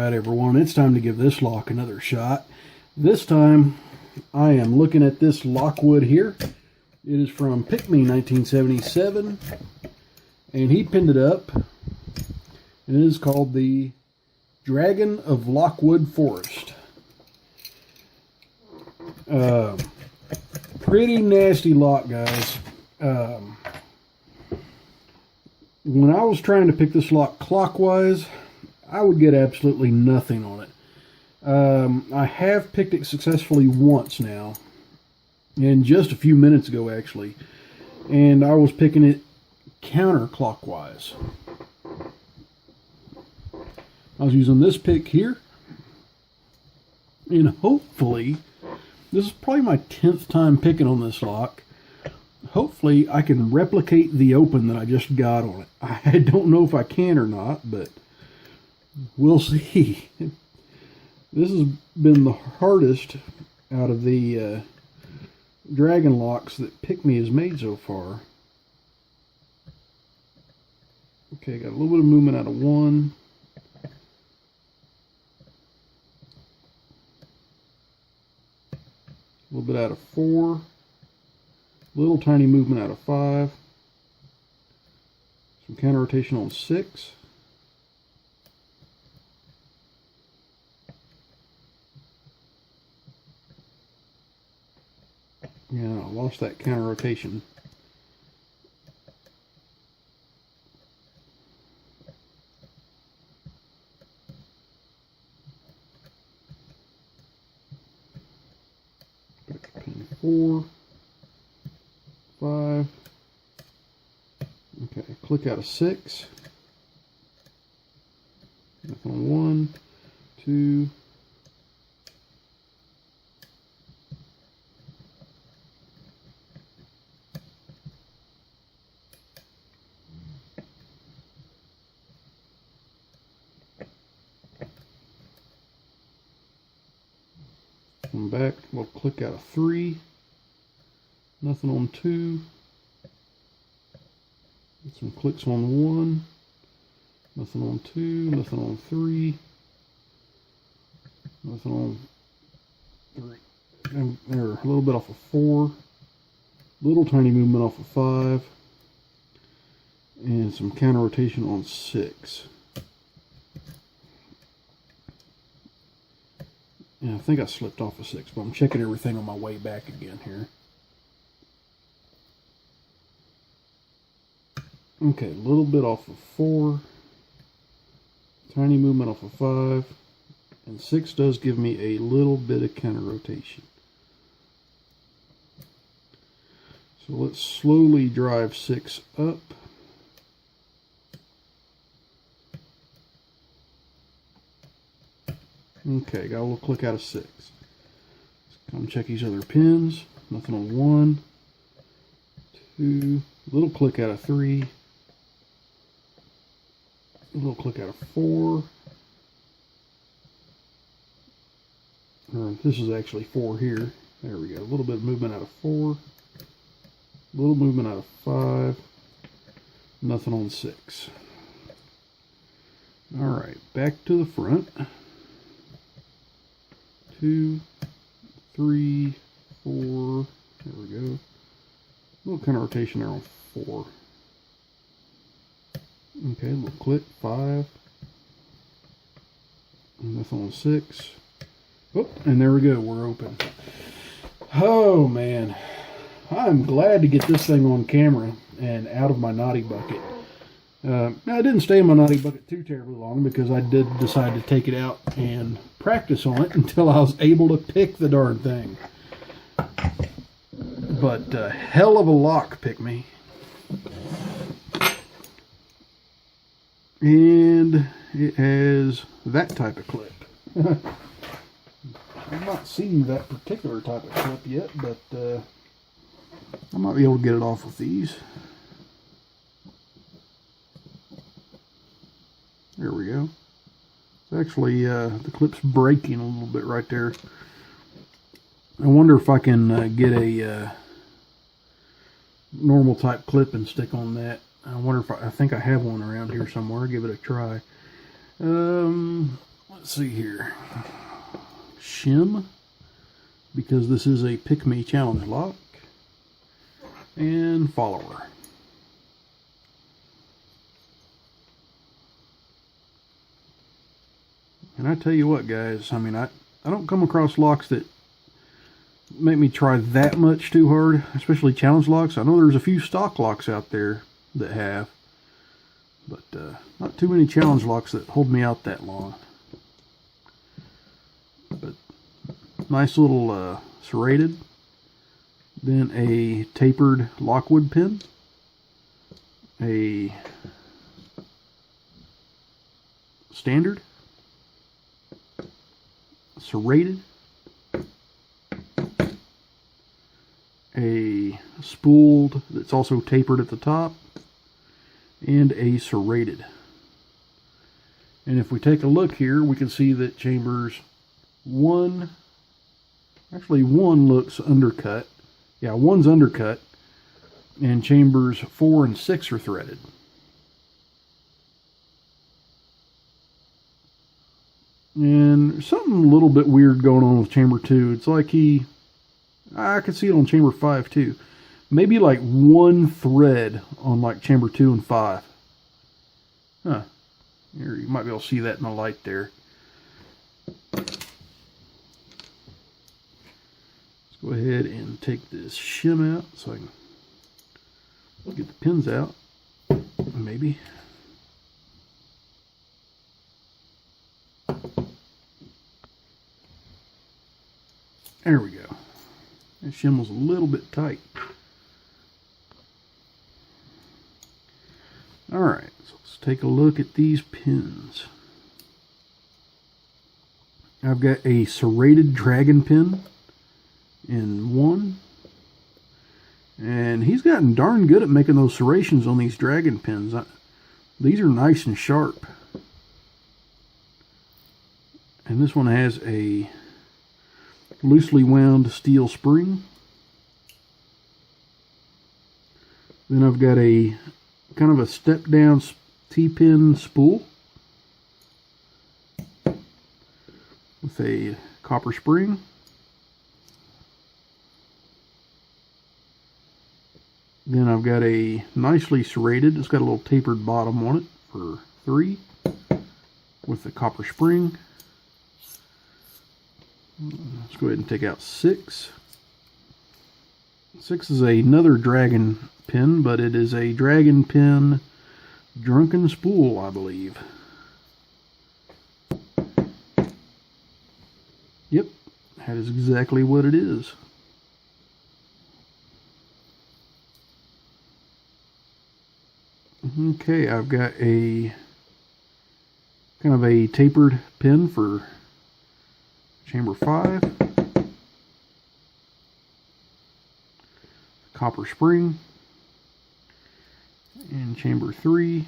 Alright everyone, it's time to give this lock another shot. This time I am looking at this Lockwood here. It is from Pickme1977 and he pinned it up and it is called the Dragon of Lockwood Forest. Pretty nasty lock, guys. When I was trying to pick this lock clockwise, I would get absolutely nothing on it. I have picked it successfully once now, and just a few minutes ago actually, and I was picking it counterclockwise. I was using this pick here, and hopefully, this is probably my 10th time picking on this lock. Hopefully I can replicate the open that I just got on it. I don't know if I can or not, but we'll see. This has been the hardest out of the dragon locks that Pickme has made so far. Okay, got a little bit of movement out of one. A little bit out of four. Little tiny movement out of five. Some counter rotation on six. Yeah, I lost that counter rotation. Back to pin 4, 5. Okay, click out of 6. Nothing on 1, 2. Come back, we'll click out of 3, nothing on 2, get some clicks on 1, nothing on 2, nothing on 3, nothing on 3, and there, a little bit off of 4, little tiny movement off of 5, and some counter rotation on 6. Yeah, I think I slipped off of 6, but I'm checking everything on my way back again here. Okay, a little bit off of 4, tiny movement off of 5, and 6 does give me a little bit of counter rotation. So let's slowly drive 6 up. Okay, got a little click out of 6. Let's come check these other pins. Nothing on 1, 2, little click out of 3, a little click out of 4. This is actually 4 here. There we go. A little bit of movement out of 4, a little movement out of 5, nothing on 6. Alright, back to the front. 2, 3, 4, there we go. A little kind of rotation there on 4. Okay, a little click, 5. Nothing on 6. Oh, and there we go, we're open. Oh man, I'm glad to get this thing on camera and out of my naughty bucket. Now, I didn't stay in my naughty bucket too terribly long because I did decide to take it out and practice on it until I was able to pick the darn thing. But hell of a lock, Pickme. And it has that type of clip. I've not seen that particular type of clip yet, but I might be able to get it off with these. There we go. It's actually, the clip's breaking a little bit right there. I wonder if I can get a normal type clip and stick on that. I wonder if I think I have one around here somewhere. Give it a try. Let's let's see here. Shim, because this is a Pick Me challenge lock. And follower. And I tell you what, guys, I mean, I don't come across locks that make me try that much too hard, especially challenge locks. I know there's a few stock locks out there that have, but not too many challenge locks that hold me out that long. But nice little serrated, then a tapered Lockwood pin, a standard, serrated, a spooled that's also tapered at the top, and a serrated. And if we take a look here, we can see that chambers 1 looks undercut. Yeah, 1's undercut, and chambers 4 and 6 are threaded. And there's something a little bit weird going on with chamber 2. It's like I could see it on chamber 5 too. Maybe like 1 thread on like chamber 2 and 5. Huh. Here, you might be able to see that in the light there. Let's go ahead and take this shim out so I can get the pins out. Maybe. There we go. That shim was a little bit tight. Alright, so let's take a look at these pins. I've got a serrated dragon pin in 1. And he's gotten darn good at making those serrations on these dragon pins. These are nice and sharp. And this one has a loosely wound steel spring. Then I've got a kind of a step down T-pin spool with a copper spring. Then I've got a nicely serrated, it's got a little tapered bottom on it for 3 with the copper spring. Let's go ahead and take out 6. 6 is another dragon pin, but it is a dragon pin drunken spool, I believe. Yep, that is exactly what it is. Okay, I've got a kind of a tapered pin for chamber 5, copper spring, and chamber 3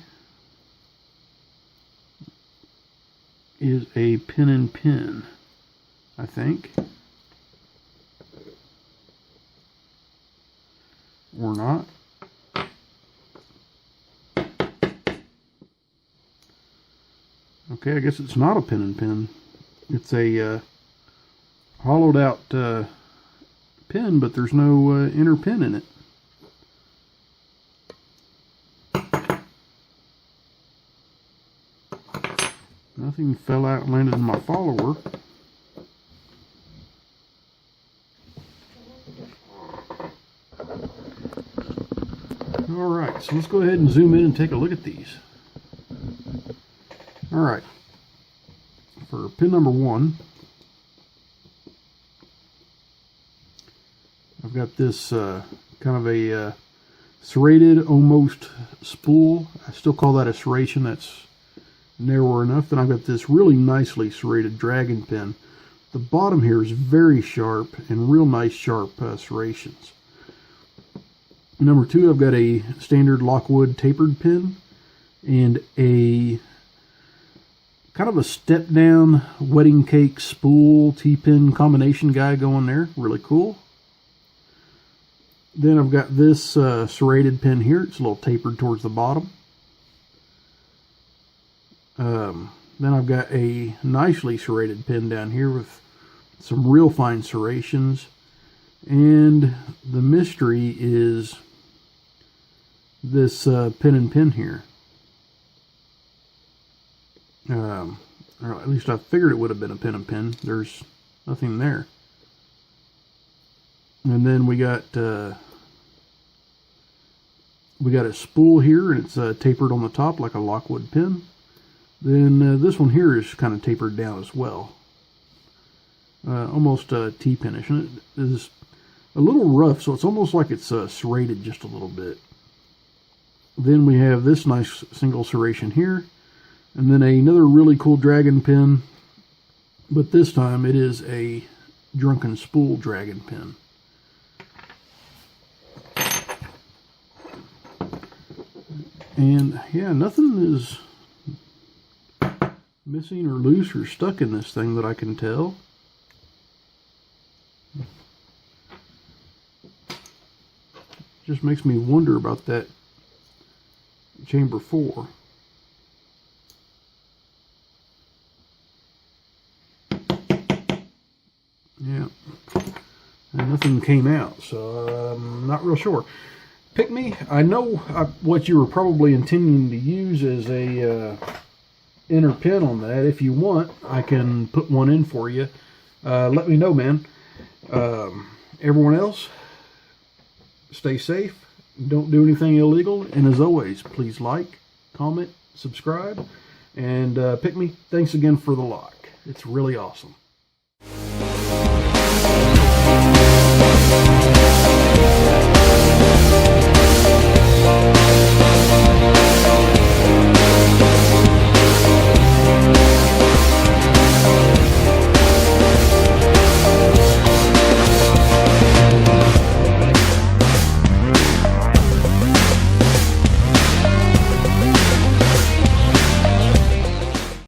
is a pin and pin, I think, or not. Okay, I guess it's not a pin and pin. It's a hollowed out pin, but there's no inner pin in it. Nothing fell out and landed in my follower. Alright, so let's go ahead and zoom in and take a look at these. Alright, for pin number 1, I've got this kind of a serrated almost spool. I still call that a serration. That's narrower enough. Then I've got this really nicely serrated dragon pin. The bottom here is very sharp and real nice sharp serrations. Number 2, I've got a standard Lockwood tapered pin and a kind of a step down wedding cake spool T-pin combination guy going there. Really cool. Then I've got this serrated pin here. It's a little tapered towards the bottom. Then I've got a nicely serrated pin down here with some real fine serrations. And the mystery is this pin and pin here. Or at least I figured it would have been a pin and pin. There's nothing there. And then we got a spool here, and it's tapered on the top like a Lockwood pin. Then this one here is kind of tapered down as well. Almost T-pinish, and it is a little rough, so it's almost like it's serrated just a little bit. Then we have this nice single serration here, and then another really cool dragon pin, but this time it is a drunken spool dragon pin. And yeah, nothing is missing or loose or stuck in this thing that I can tell. Just makes me wonder about that chamber 4. Yeah, and nothing came out, so I'm not real sure. Pickme, I know what you were probably intending to use as a inner pin on that. If you want, I can put one in for you. Let me know, man. Everyone else, stay safe. Don't do anything illegal. And as always, please like, comment, subscribe. And Pickme, thanks again for the lock. It's really awesome.